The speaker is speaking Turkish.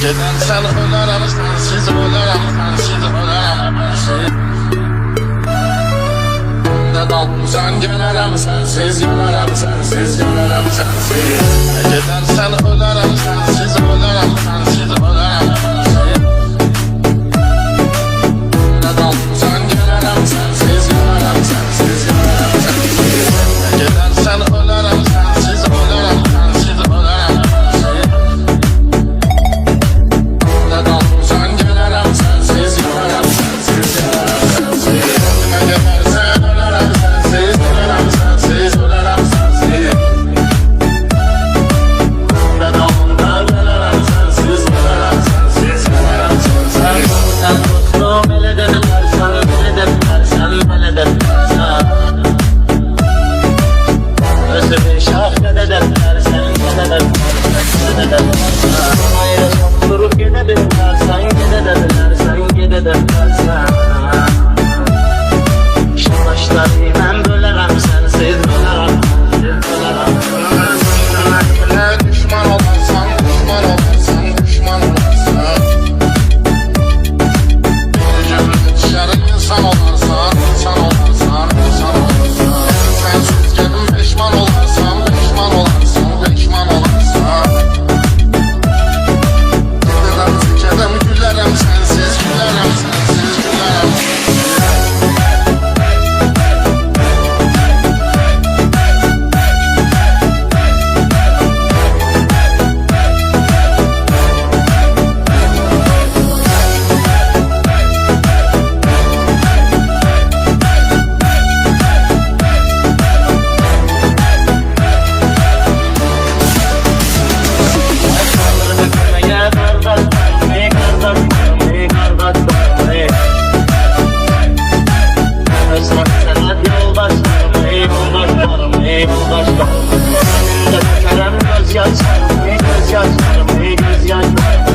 Gidersen ölerim, sensiz ölerim, sensiz ölerim, sensiz. Ne dalmışsan gelirim, sensiz gelirim, sensiz gelirim, sensiz. Gidersen ölerim, sensiz ölerim, sensiz ölerim, sensiz. Ne dalmışsan gelirim, sensiz gelirim, sensiz gelirim, sensiz. Gidersen ölerim, sensiz ölerim, sensiz ölerim, sensiz. Ne dalmışsan gelirim, sensiz gelirim, sensiz gelirim, sensiz. Ne gidersen ölerim, sensiz ölerim, sensiz ölerim, sensiz. Ne dalmışsan gelirim, sensiz ölerim, sensiz gelirim, sensiz. Sen dostum ele dediler, sen ele dediler, sen ele dediler. Özümü şahane dediler, sen dediler, sen dediler. Ayrı durup gidebilirler, sen gidebilirler, sen gidebilirler. Şaşları ben bölerim, sensiz bölerim, sensiz bölerim. Ne düşman olarsan, düşman olarsan, düşman olarsan. Bir cümle dışarı insan olarsan, insan olarsan, insan olarsan. Sensiz gelin pişman olarsan, pişman olarsan, pişman olarsan. Giderim tükerim gülerim, sensiz gülerim, sensiz gülerim. Göz yaşlarım, göz yaşlarım, göz yaşlarım.